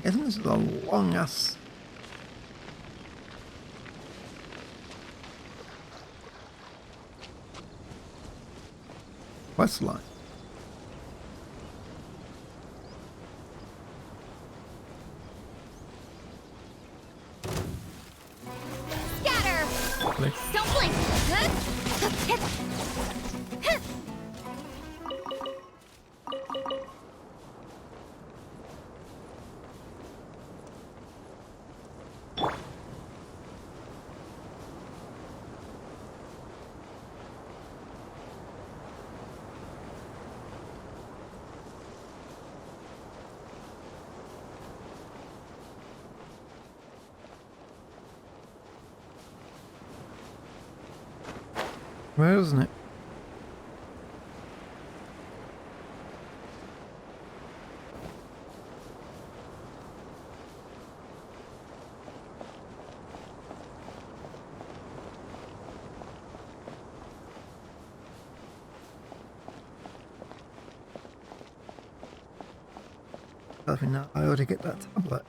guessing this is a long ass quest line. Scatter! Like, Don't blink! where isn't it? I think now I ought to get that tablet.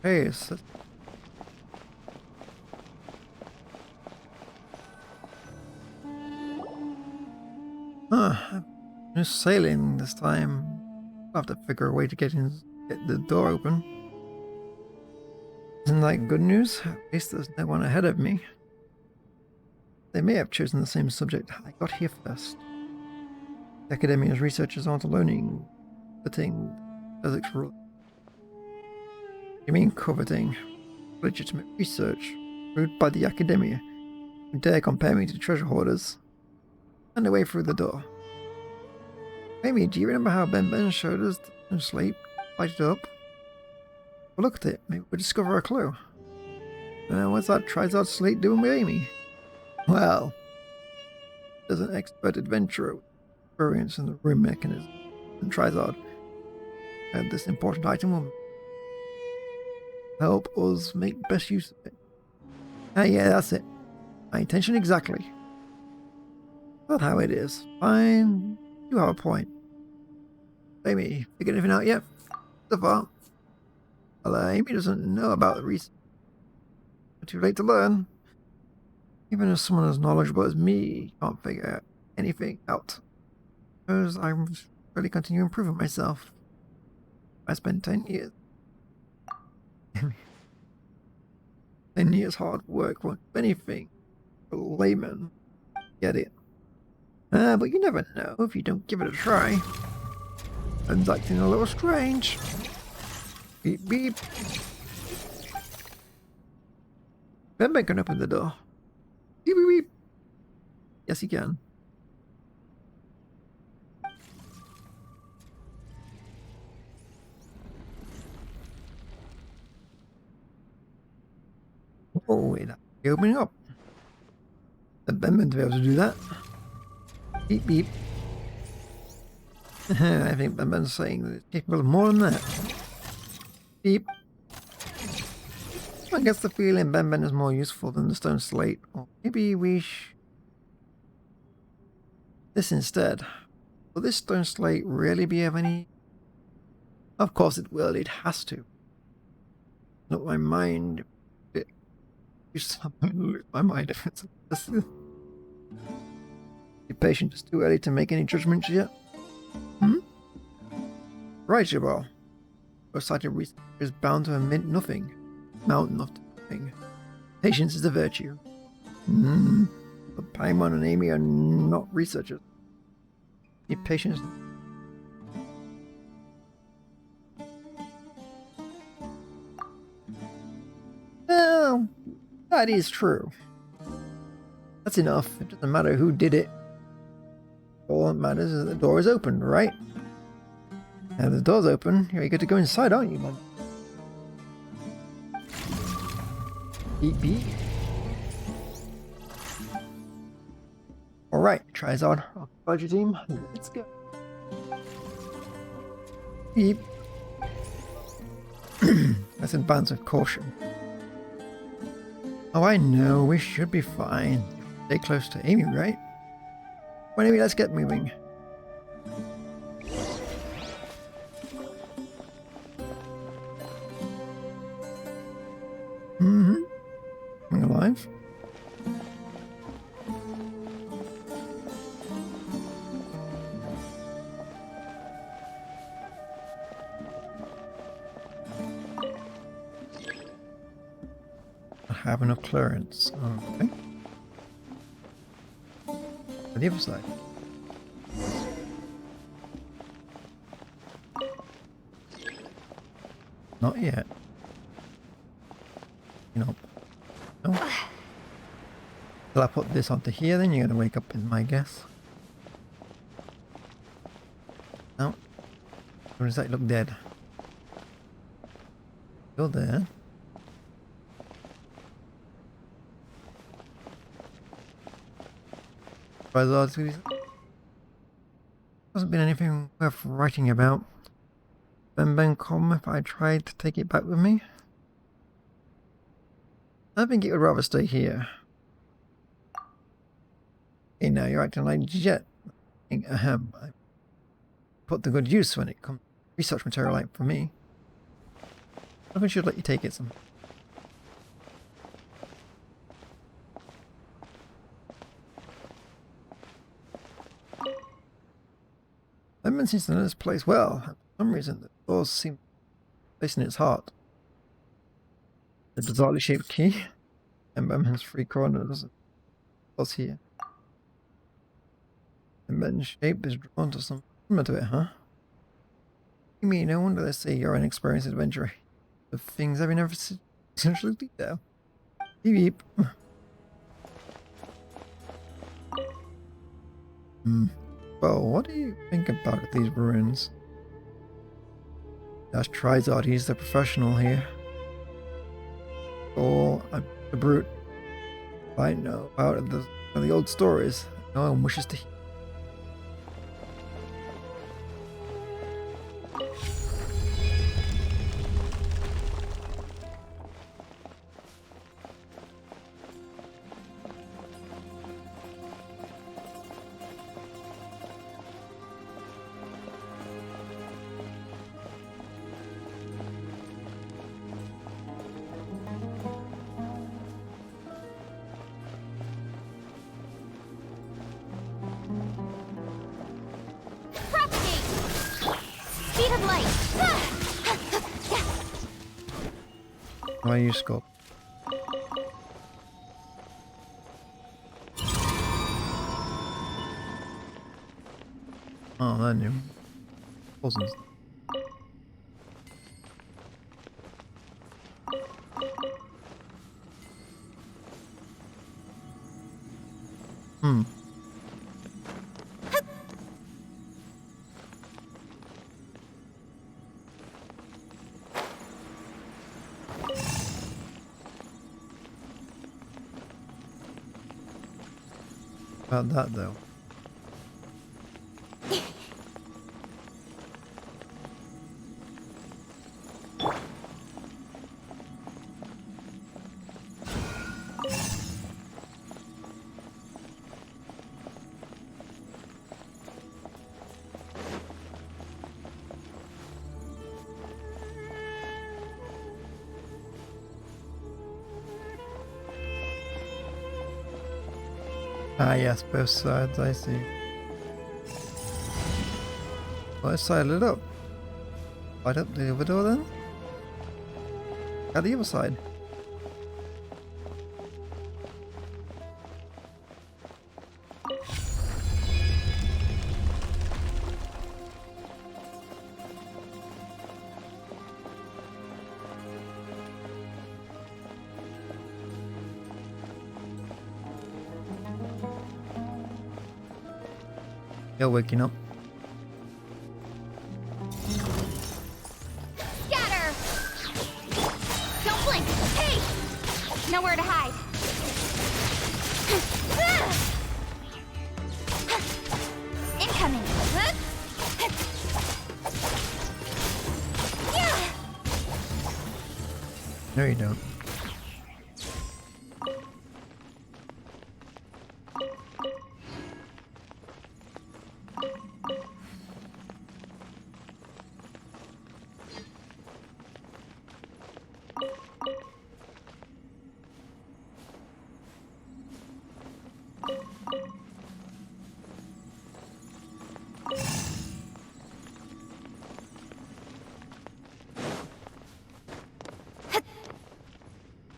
Hey, it's just sailing this time. I'll have to figure a way to get the door open. Isn't that good news? At least there's no one ahead of me. They may have chosen the same subject. I got here first. The Academia's researchers aren't learning the thing physics rule. You mean coveting legitimate research ruled by the Academia? You dare compare me to treasure hoarders? And away through the door. Amy, do you remember how Ben showed us the slate? Light it up. Well, look at it. Maybe we'll discover a clue. What's that Trizard slate doing with Amy? Well, there's an expert adventurer with experience in the room mechanism, and Trizard. And this important item will help us make best use of it. Yeah, that's it. My intention exactly. Not how it is. Fine. You have a point. Amy, figured anything out yet? So far. Well, Amy doesn't know about the research. Too late to learn. Even if someone as knowledgeable as me can't figure anything out. Because I really continue improving myself. I spent 10 years. 10 years hard work won't do anything for laymen. Get it? But you never know if you don't give it a try. And acting a little strange. Beep beep. Ben can open the door. Beep beep beep. Yes, he can. Oh, wait, opening up. The Ben to be able to do that. Beep beep. I think Ben's saying that it's capable of more than that. Beep. I guess the feeling Ben is more useful than the stone slate. Or maybe we this instead. Will this stone slate really be of any? Of course it will, it has to. Not my mind. Lose my mind if it's this. Be patient, it's too early to make any judgments yet. Right, Jabal. Your-sighted research is bound to admit nothing. Mount nothing. Patience is a virtue. But Paimon and Amy are not researchers. Need patience. Well, that is true. That's enough. It doesn't matter who did it. All that matters is that the door is open, right? Now the door's open, you get to go inside, aren't you, man? Beep beep. Alright, Trizard. Budget team, let's go. Beep. Let's advance with caution. Oh, I know, we should be fine. Stay close to Amy, right? Well, anyway, let's get moving. fine. I have enough clearance. Okay. To the other side. Not yet. Nope. No. Till I put this onto here, then you're gonna wake up, is my guess. No. Or does that look dead? Still there. But there hasn't been anything worth writing about. Ben if I tried to take it back with me. I think it would rather stay here. Hey, now you're acting like jet. I put the good use when it comes to research material like for me. I think I should let you take it some. Edmund seems to know this place well. For some reason, the doors seem placed in its heart. The bizarrely shaped key. And Batman's three corners was here. And Batman's shape is drawn to some similar to it, huh? You mean, no wonder they say you're an experienced adventurer. The things I've never seen essentially detail. Beep beep. Well, what do you think about these ruins? That's Trizard, he's the professional here. Or I'm the brute. I know about the old stories. No one wishes to hear. Why you scope? Oh, that new. Wasn't. About that though. Ah yes, both sides, I see. Well, let's side it up. Light up the other door then? At the other side. You're waking up. Scatter! Don't blink! Hey! Nowhere to hide. Incoming! No, you don't.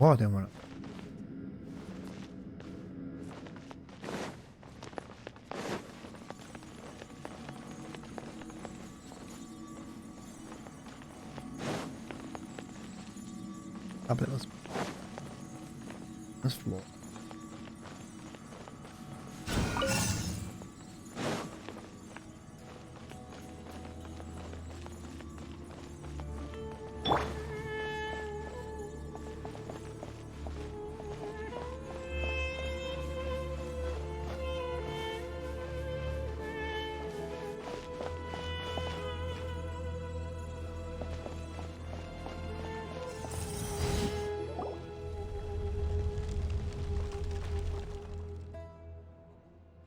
Oh, I didn't want to. Fabulous. This floor.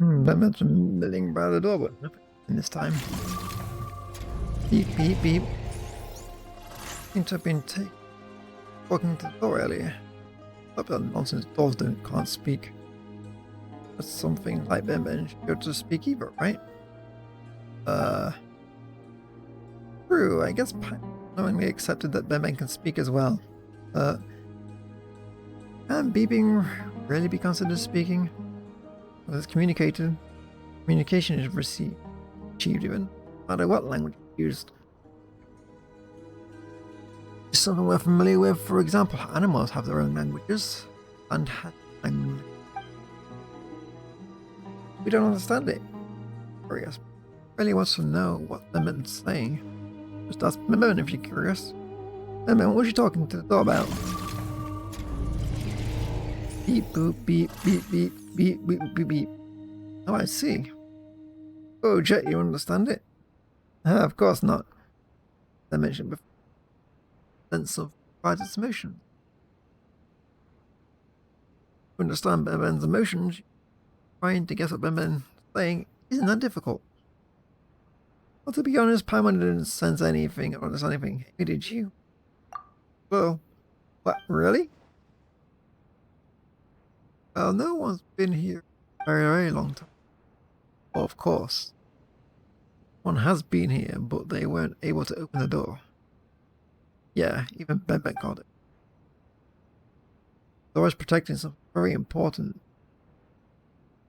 That meant some milling by the door, but nothing in this time. Beep, beep, beep. Seem to have been walking to the door earlier. Stop that nonsense. Doors can't speak. That's something like Ben should be able to speak either, right? True. I guess knowingly accepted that Ben can speak as well. Can beeping really be considered speaking? Well, it's communication is achieved even, no matter what language used. Is something we're familiar with. For example, animals have their own languages and had language. We don't understand it. Curious. Really wants to know what Lemon's saying. Just ask Lemon if you're curious. Lemon, what are you talking to the door about? Beep boop beep beep beep beep beep beep beep. Oh, I see. Oh, Jet, you understand it? Of course not. I mentioned before. Sense of pride its emotions. To understand Ben's emotions, trying to guess what Ben's saying isn't that difficult. Well, to be honest, Paimon didn't sense anything or understand anything. Hey, did you? Well, what, really? Well, no one's been here for a very, very long time. Well, of course. One has been here, but they weren't able to open the door. Yeah, even Ben got it. The door is protecting something very important.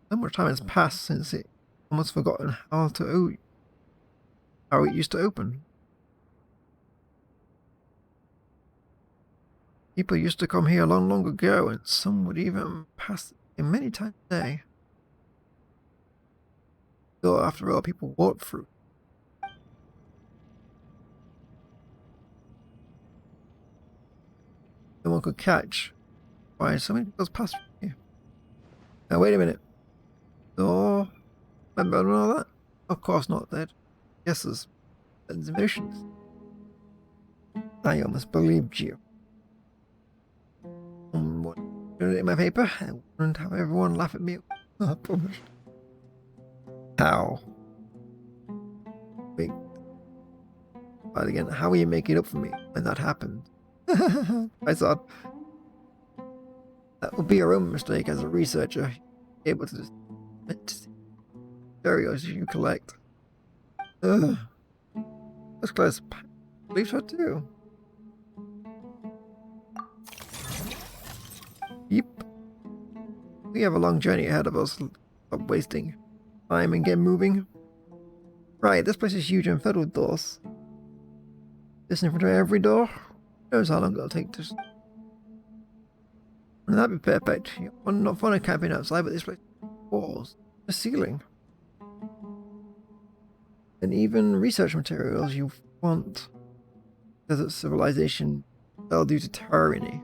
So much time has passed since it almost forgotten how it used to open. People used to come here long, long ago, and some would even pass it many times a day. Though, after all, people walked through. No one could catch why so many people pass through here. Now, wait a minute. Door? Remember and all that? Of course not, Dad. Guesses. And emotions. I almost believed you. What? In my paper? I wouldn't have everyone laugh at me. I promised. How? Wait. But again, how will you make it up for me when that happened? I thought that would be your own mistake as a researcher, able to stereos you collect. Ugh. That's close. I believe so too. Yep. We have a long journey ahead of us. Stop wasting time and get moving. Right, this place is huge and filled with doors. This in front of every door. Who knows how long it'll take to... Wouldn't that be perfect? Not fun of camping outside, but this place walls, the ceiling. And even research materials you want. Desert civilization fell due to tyranny.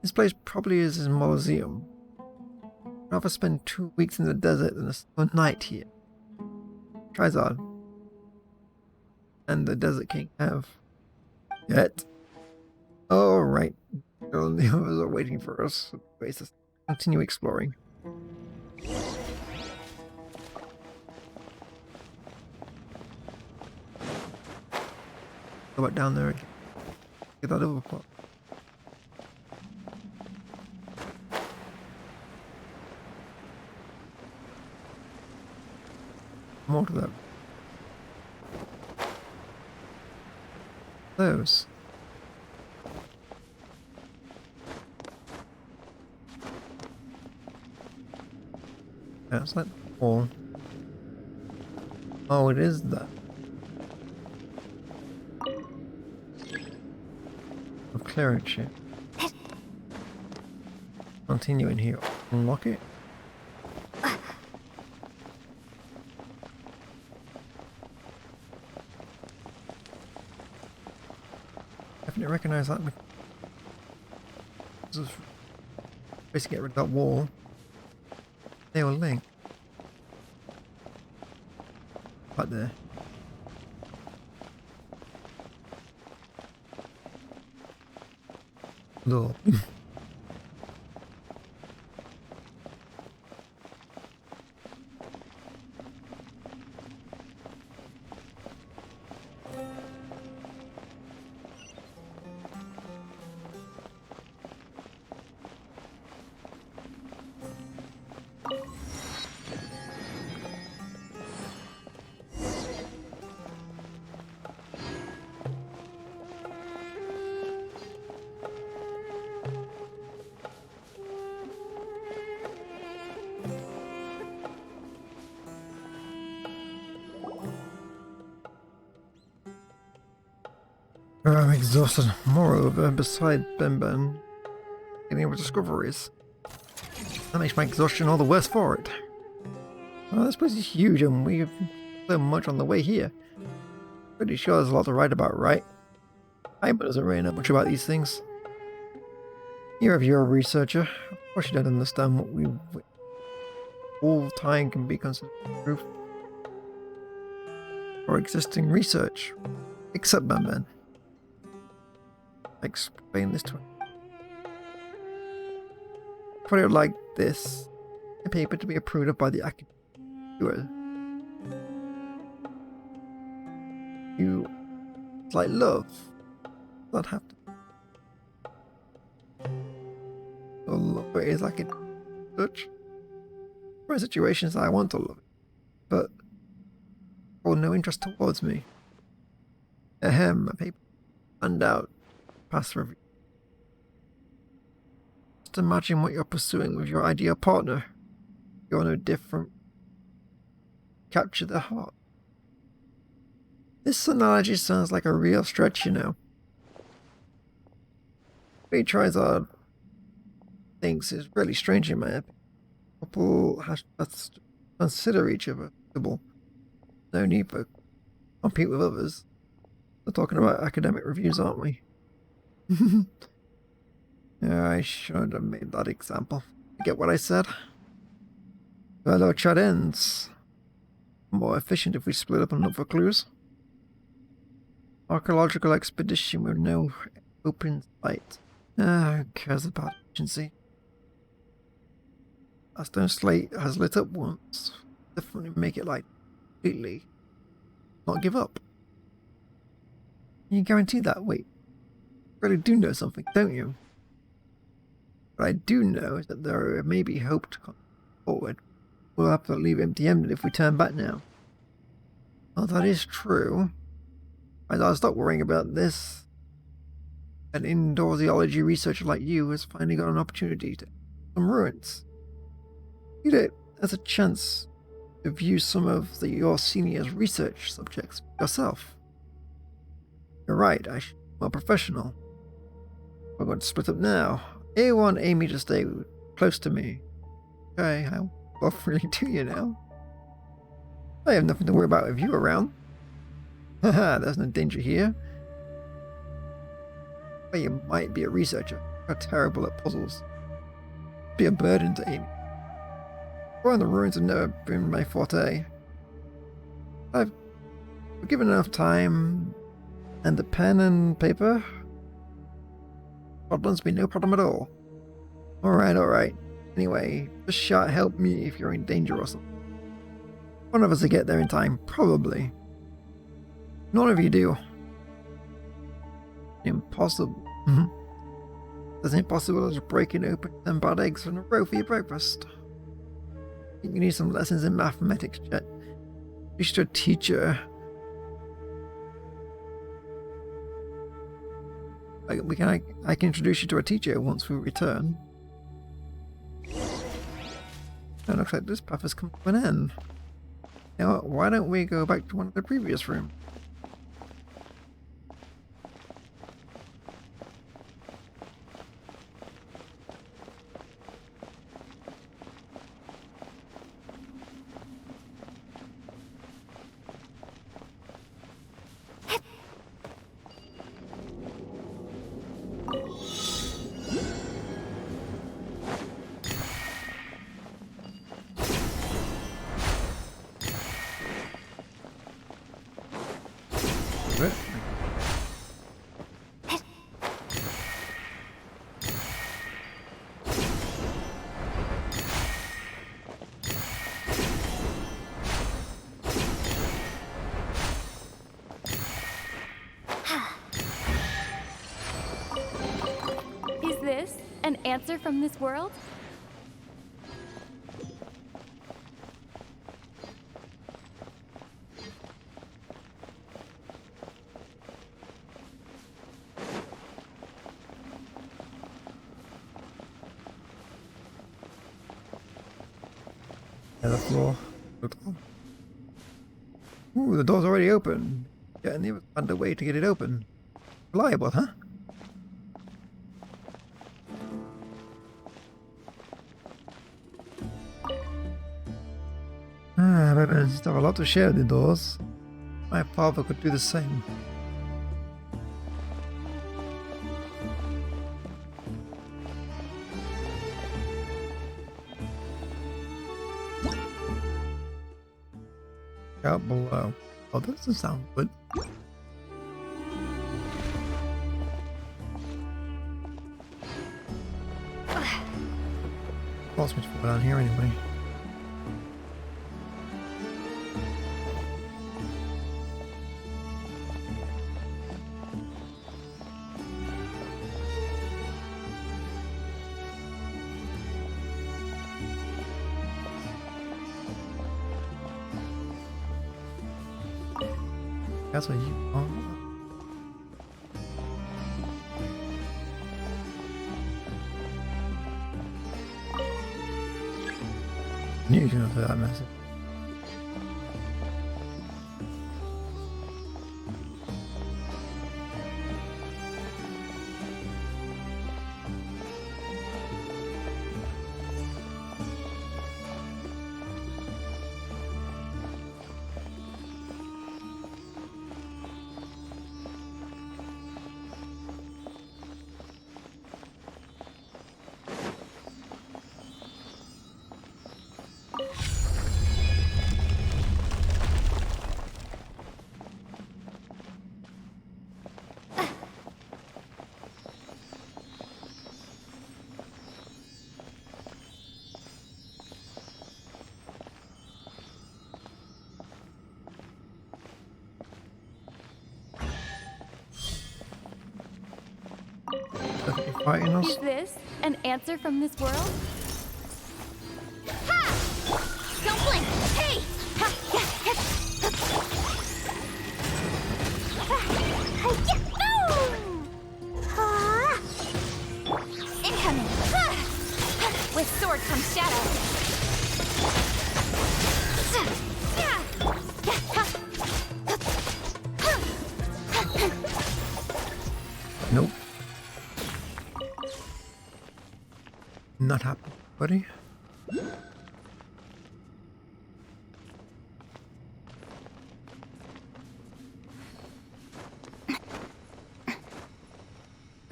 This place probably is a museum. I'd rather spend 2 weeks in the desert than a night here. Trizard and the Desert King have yet. Oh, right. The others are waiting for us. Let's continue exploring. Go back down there again. Get that other part. More to that. Those. Yeah, it's like the wall. Oh, it is that. Of clearance shit. Continue in here. Unlock it. Definitely recognize that. Just basically get rid of that wall. They will link. Right there. Door. I'm exhausted. Moreover, beside Ben getting with discoveries. That makes my exhaustion all the worse for it. Well, this place is huge and we've so much on the way here. Pretty sure there's a lot to write about, right? I doesn't really know much about these things. If you're a researcher, of course you don't understand what we all time can be considered proof for existing research. Except Ben. Explain this to him. Put it like this: a paper to be approved of by the academic. You like love. Not have to. Or love it is like in such. For situations I want to love it, but or no interest towards me. Ahem, a paper and out. Pass review. Just imagine what you're pursuing with your ideal partner. You're no different. Capture their heart. This analogy sounds like a real stretch, you know. He tries hard. Thinks is really strange in my opinion. Couple has to consider each other. No need for compete with others. We're talking about academic reviews, aren't we? Yeah, I should have made that example. You get what I said? Well, our chat ends. More efficient if we split up and look for clues. Archaeological expedition with no open sight. Who cares about efficiency? That stone slate has lit up once. Definitely make it like completely not give up. You guarantee that? Wait. You really do know something, don't you? What I do know is that there may be hope to come forward. We'll have to leave empty-handed if we turn back now. Well, that is true. I'll stop worrying about this. An indoor zoology researcher like you has finally got an opportunity to some ruins. You know, as a chance to view some of your senior's research subjects yourself. You're right, I should be more professional. We're going to split up now. I want Amy to stay close to me. Okay, how what really do you now? I have nothing to worry about with you around. Haha, there's no danger here. But you might be a researcher. You're terrible at puzzles. Be a burden to Amy. Exploring the ruins have never been my forte. I've given enough time and the pen and paper. Problems be no problem at all. Alright. Anyway, just shout help me if you're in danger or something. One of us will get there in time, probably. None of you do. Impossible. As impossible as breaking open 10 bad eggs from a row for your breakfast. You need some lessons in mathematics, Chet. You should a teacher. I can introduce you to a teacher once we return. It looks like this path has come to an end. Now, why don't we go back to one of the previous rooms? Right. Is this an answer from this world? Yeah, the floor. Ooh, the door's already open. Yeah, and they found a way to get it open. Reliable, huh? Ah, weapons have a lot to share the doors. My father could do the same. Out below. Oh, that doesn't sound good. Lost much fun down here anyway. That's what you want. Knew you were gonna play that message. Fighting us? Is this an answer from this world? Ha! Don't blink! Hey! Ha! Yeah! Incoming! With sword comes shadow. Nope. Not happy, buddy.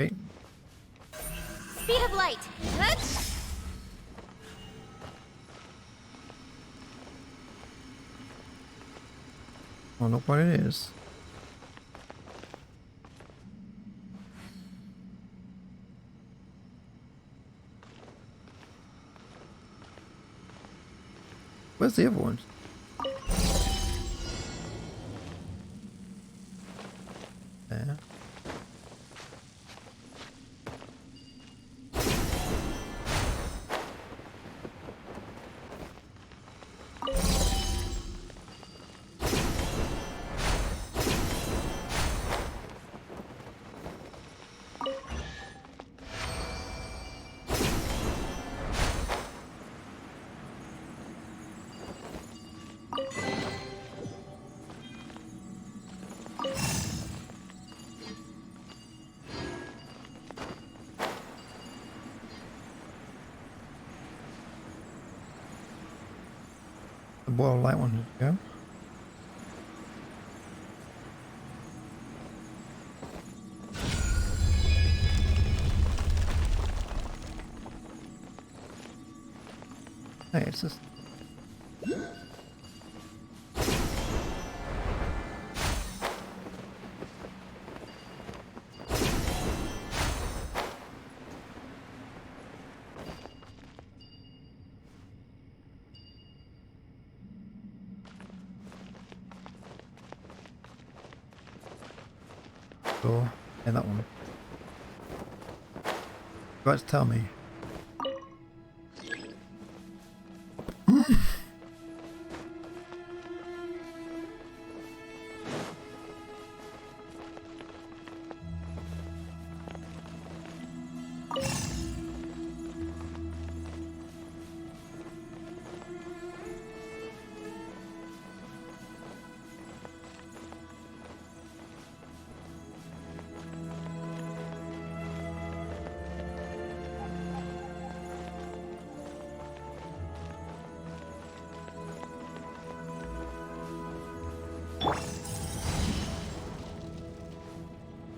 Okay. Speed of light. Oh, look what it is. Where's the other ones? There. The ball light wanted to go. Hey, it's just. Door. Yeah, that one. You got to tell me.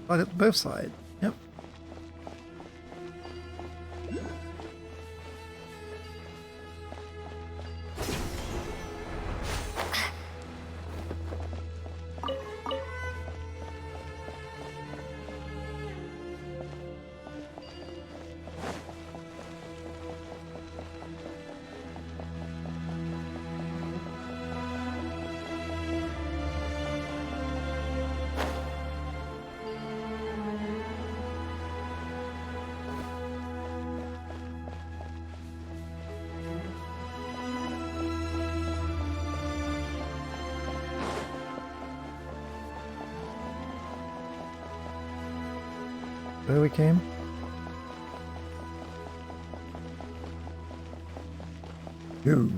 Right at both sides. Yep. Where we came? Ooh.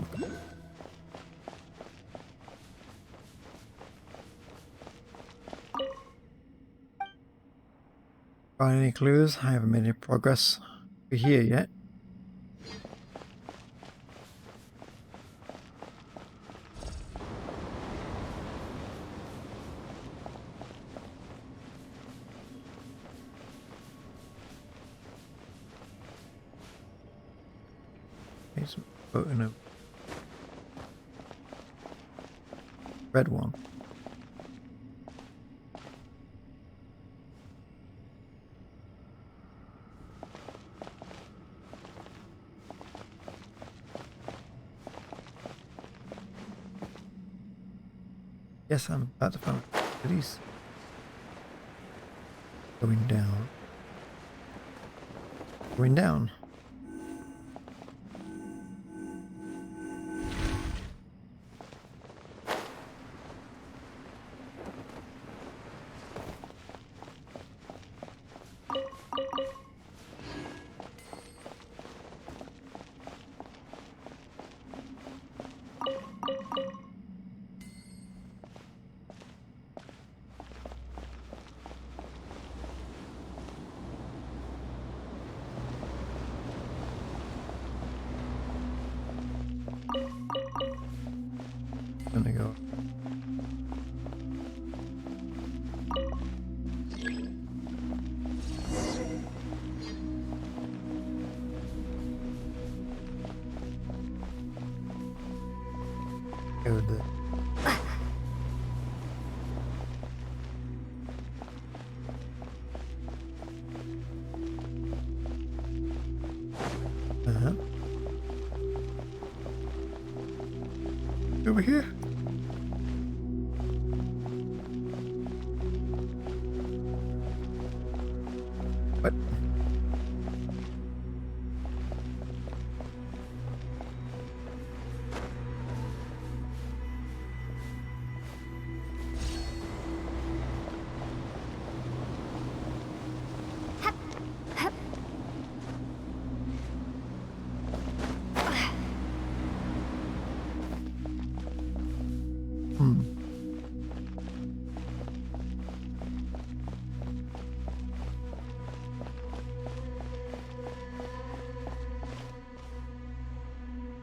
Find any clues? I haven't made any progress here yet. Here's a boat and a red one. Yes, I'm about to find cities. Going down. Going down. Gonna go. Go there. Over here. What?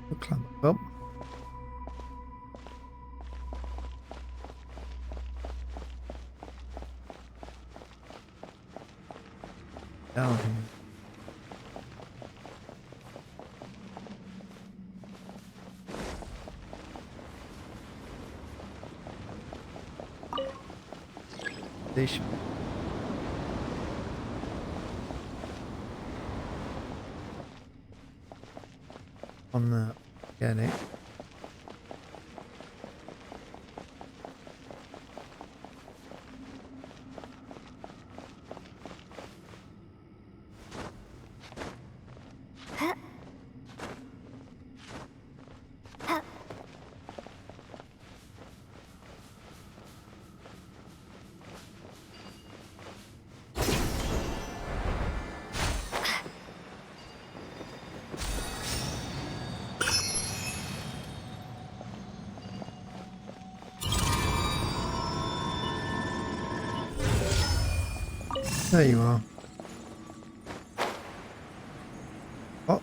We'll climb up. down here. Station. On the get it. There you are. Oh.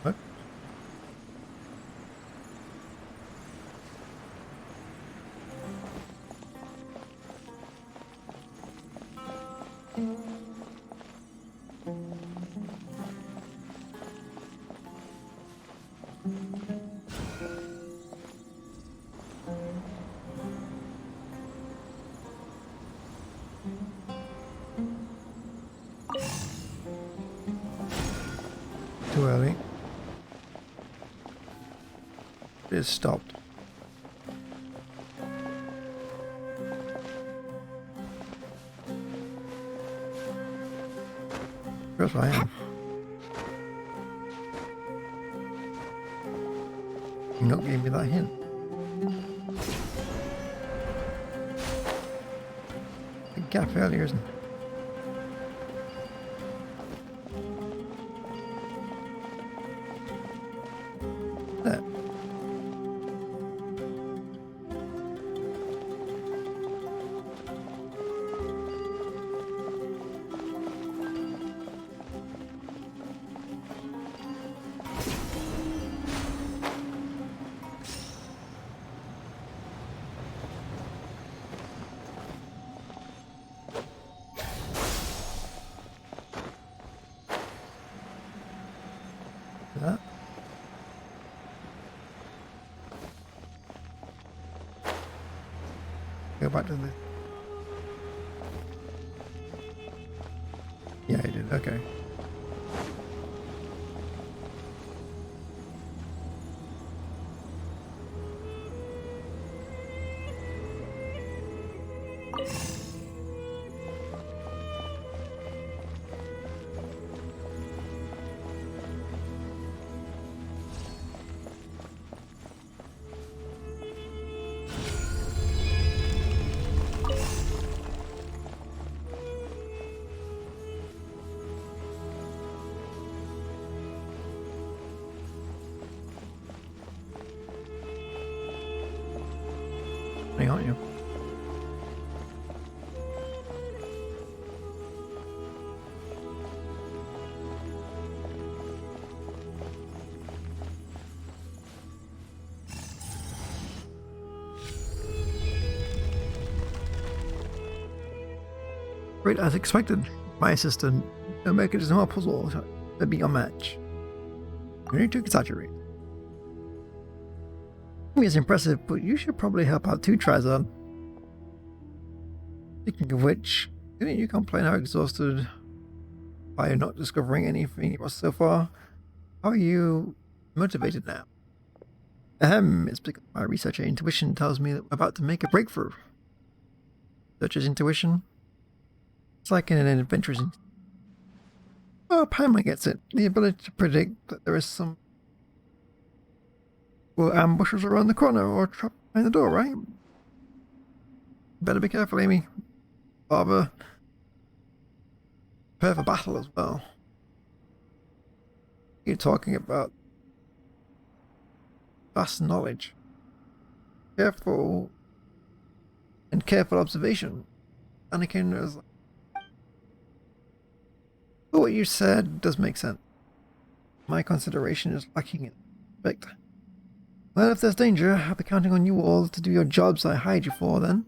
What? Too early. It is stopped. Yes, I am. You're not giving me that hint. The gap earlier, isn't it? There. That. Go back to the... Yeah, I did. Okay. Aren't you? Great, as expected. My assistant, no make it as more puzzle to be your match. You need to exaggerate. It's impressive, but you should probably help out too, Trizon. Speaking of which, didn't you complain how exhausted by not discovering anything so far? How are you motivated now? It's because my researcher intuition tells me that we're about to make a breakthrough. Researcher's intuition? It's like in an adventurous... Oh, Paimon gets it. The ability to predict that there is some... Well, ambushes around the corner or trap behind the door, right? Better be careful, Amy. Prepare for battle as well. You're talking about vast knowledge. Careful and careful observation. Anakin is like... But what you said does make sense. My consideration is lacking in respect. Well, if there's danger, I'll be counting on you all to do your jobs I hired you for then.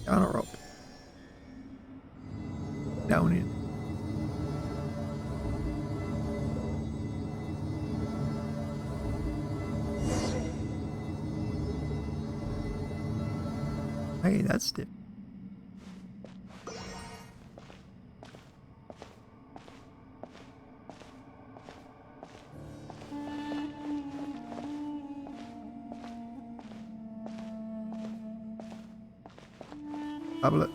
Down or up? Down in. Hey, that's different. Tablet.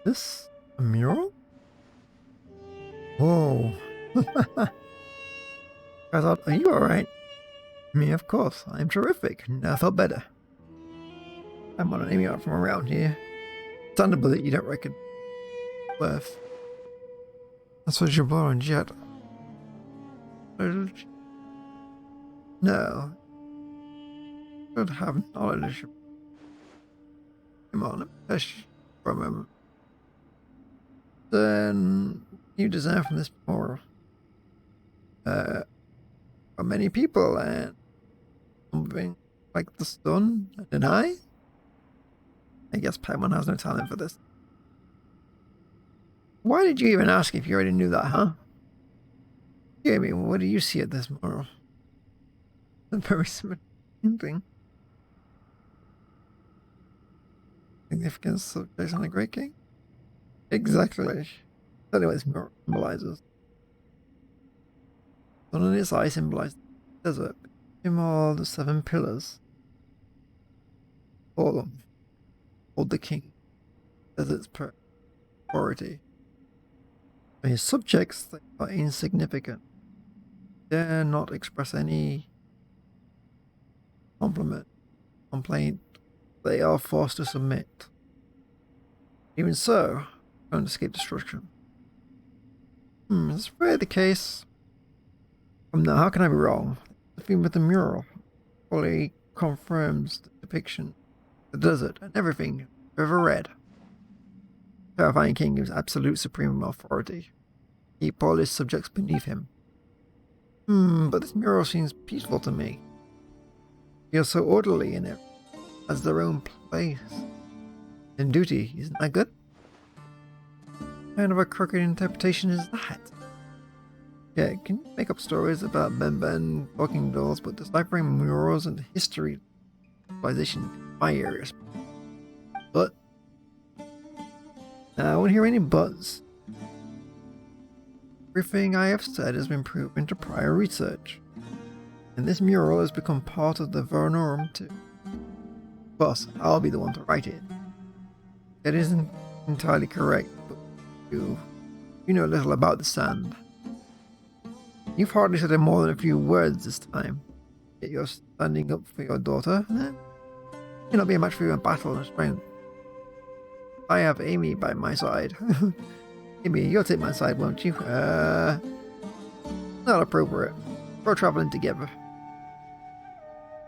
This a mural? Whoa. I thought, are you alright? Me, of course. I'm terrific. Now I felt better. I'm on an Amy out from around here. It's understandable that you don't reckon worth. That's what you're born yet. No. Don't have knowledge. Come on, push for a moment. Then you deserve from this memorial. For many people and something like the sun and I guess Paimon has no talent for this. Why did you even ask if you already knew that, huh? Jamie, what do you see at this memorial? A very similar thing. Significance of Jason the Great King? Exactly. Anyways, symbolizes. Sun on its eye symbolizes the desert. Him all the 7 pillars. All of them. Hold the king. Desert's priority. His subjects they are insignificant. Dare not express any complaint. They are forced to submit. Even so, don't escape destruction. Is this really the case? Now, how can I be wrong? The theme with the mural fully confirms the depiction, the desert, and everything I've ever read. Terrifying king gives absolute supreme authority. Keep all his subjects beneath him. But this mural seems peaceful to me. Feels so orderly in it, as their own place and duty. Isn't that good? What kind of a crooked interpretation is that? Yeah, can you make up stories about Ben talking dolls, but deciphering murals and history civilization my areas? But I won't hear any buts. Everything I have said has been proven to prior research, and this mural has become part of the Vernorum too. Of course, I'll be the one to write it. It isn't entirely correct, but you know little about the sand. You've hardly said more than a few words this time, yet you're standing up for your daughter. You'll not be a match for you in battle and strength. I have Amy by my side. Amy, you'll take my side, won't you? Not appropriate. We're traveling together.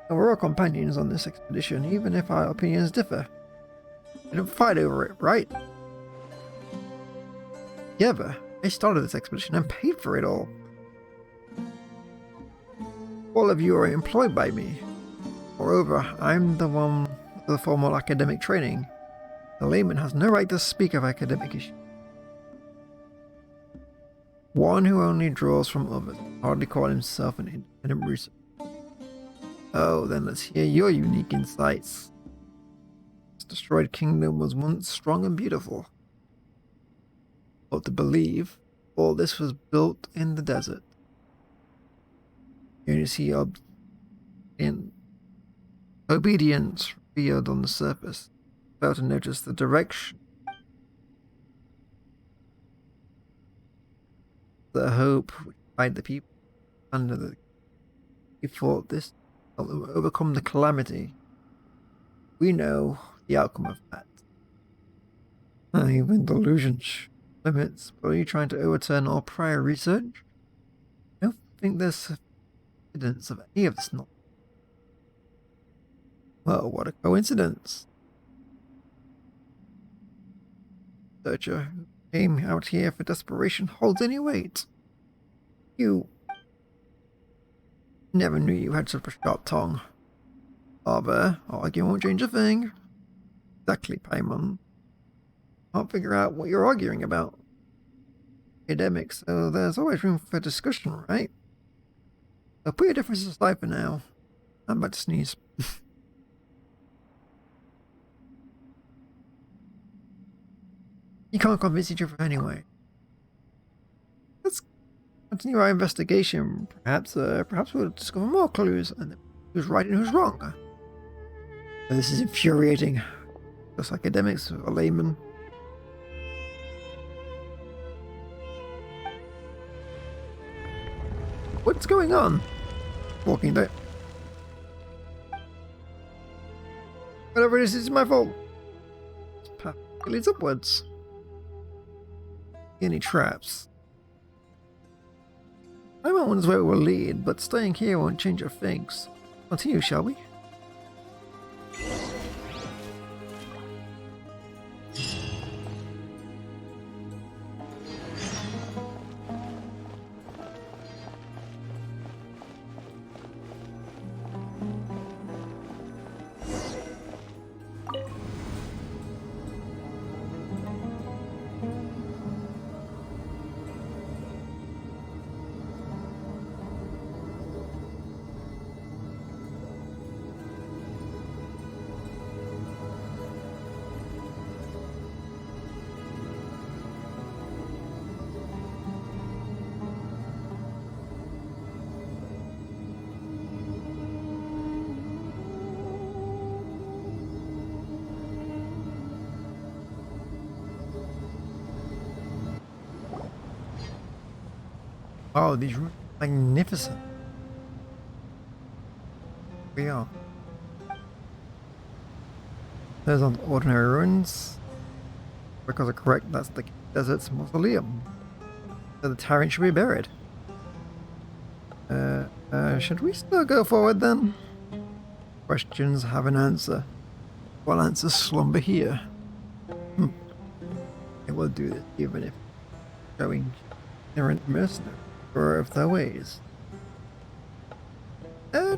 And we're all companions on this expedition, even if our opinions differ. We don't fight over it, right? Together, I started this expedition and paid for it all. All of you are employed by me. Moreover, I'm the one with the formal academic training. The layman has no right to speak of academic issues. One who only draws from others hardly call himself an independent researcher. Oh, then let's hear your unique insights. This destroyed kingdom was once strong and beautiful. But to believe, all this was built in the desert. You only see in obedience revealed on the surface, fail to notice the direction. The hope which guide the people under the he fought this will overcome the calamity. We know the outcome of that. Even delusions limits. But are you trying to overturn all prior research? I don't think there's evidence of any of this. Not. Well, what a coincidence. Searcher who came out here for desperation holds any weight. You never knew you had such a sharp tongue. Father, arguing won't change a thing. Exactly, Paimon. Can't figure out what you're arguing about. Academics, so there's always room for discussion, right? So put your differences aside for now. I'm about to sneeze. You can't convince each other anyway. Let's continue our investigation. Perhaps we'll discover more clues and who's right and who's wrong. This is infuriating. Just academics or laymen. What's going on? Walking there. Whatever it is, it's my fault. This path leads upwards. Any traps? I wonder where it will lead, but staying here won't change our things. Continue, shall we? Oh, these rooms are magnificent. We are. Those aren't ordinary ruins. Because are correct, that's the desert's mausoleum. So the tyrant should be buried. Should we still go forward then? Questions have an answer. Well, answers slumber here. It will do this even if showing ignorant mercenary of their ways.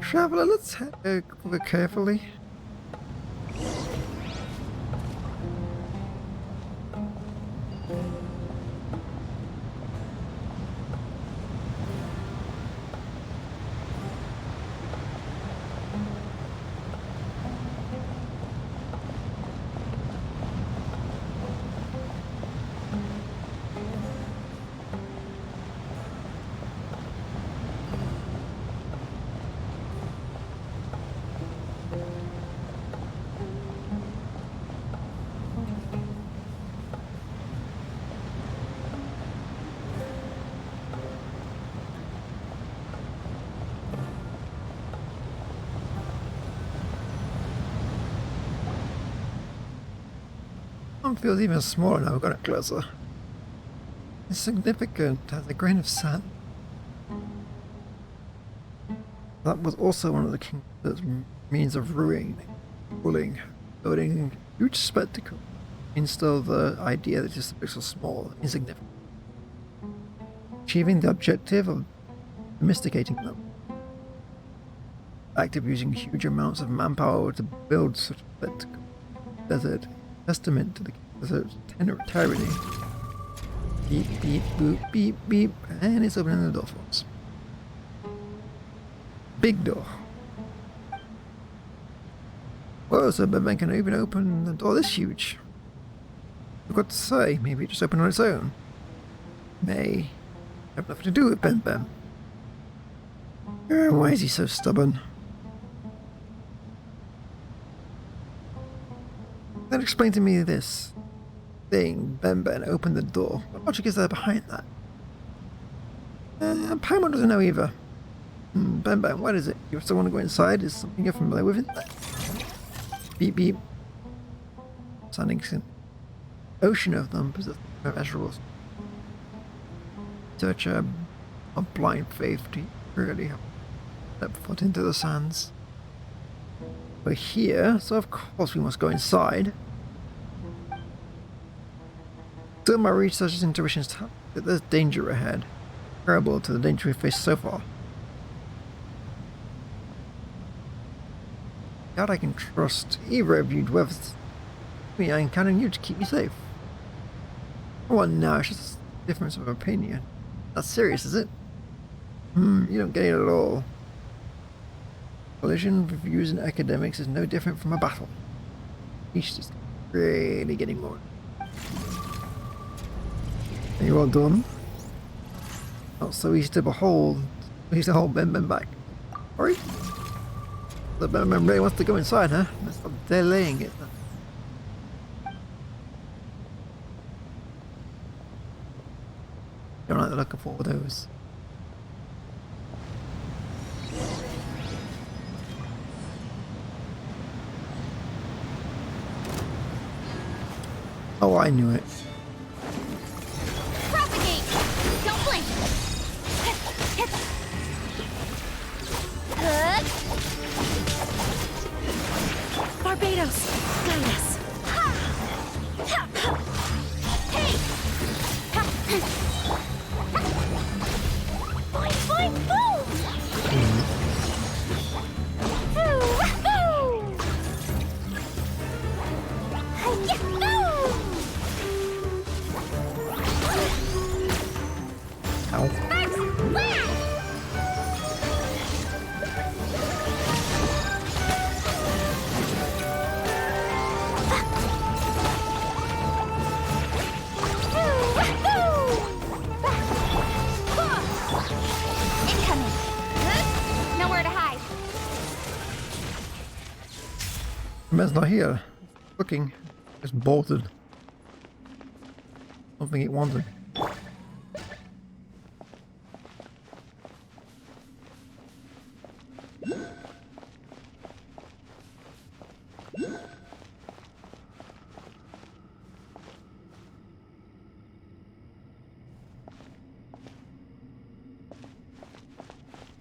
Traveler, let's head over carefully. One feels even smaller now we've got it closer. Insignificant as a grain of sand. That was also one of the king's means of ruling, building a huge spectacle. Instill the idea that just the pixels small, insignificant. Achieving the objective of domesticating them. Active using huge amounts of manpower to build such a spectacle. Desert. Testament to the desert's tyranny. Beep, beep, boop, beep, beep, and it's opening the door for us. Big door. Whoa, so Benben can even open the door this huge. I've got to say, maybe it just opened on its own. May have nothing to do with Benben. Why is he so stubborn? Then explain to me this thing. Benben opened the door. What logic is there behind that? Paimon doesn't know either. Benben, what is it? You still want to go inside? Is something you're familiar with in there? Beep beep. Sounding ocean of them possess no measurables. Such a blind faith to really step foot into the sands. We're here, so of course we must go inside. Still, my researchers' intuitions tell me that there's danger ahead, comparable to the danger we've faced so far. God, I can trust either of you, whether it's me, I'm counting you to keep me safe. Well, no, it's just a difference of opinion. That's serious, is it? You don't get it at all. Collision with views and academics is no different from a battle. Each just really getting more. Are you all done? Not so easy to behold. Easy to hold Ben back. Sorry? The Ben really wants to go inside, huh? Let's stop delaying it. Don't like the look of all those. Oh, I knew it. Propagate! Don't blink! Barbados, guide us. Hey! Boing, boing, boom! Man's not here. Looking. It's bolted. Something it wanted.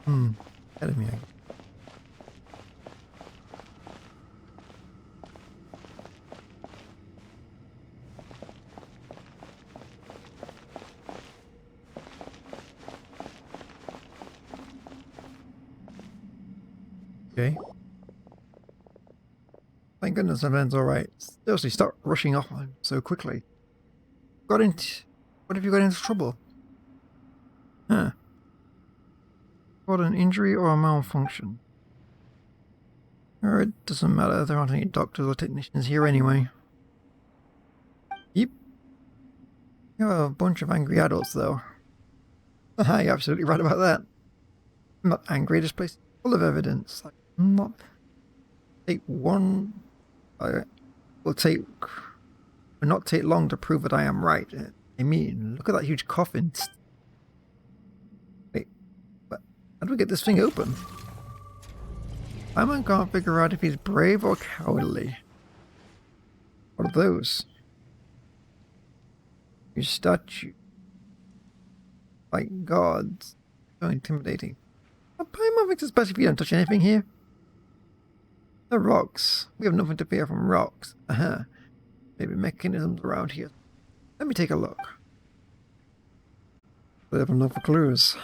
Ahead of me, I guess. Okay. Thank goodness everything's alright. Seriously, stop rushing off so quickly. What have you got into trouble? Huh. What, an injury or a malfunction? Or it doesn't matter, there aren't any doctors or technicians here anyway. Yep. You're a bunch of angry adults though. Haha, you're absolutely right about that. I'm not angry, this place is full of evidence. I'm not... Take one... will not take long to prove that I am right. I mean, look at that huge coffin. Wait, but how do we get this thing open? Simon can't figure out if he's brave or cowardly. What are those? Your statue. Like gods. So intimidating. Paimon thinks it's best if you don't touch anything here. The rocks. We have nothing to fear from rocks. Maybe mechanisms around here. Let me take a look. I have enough clues.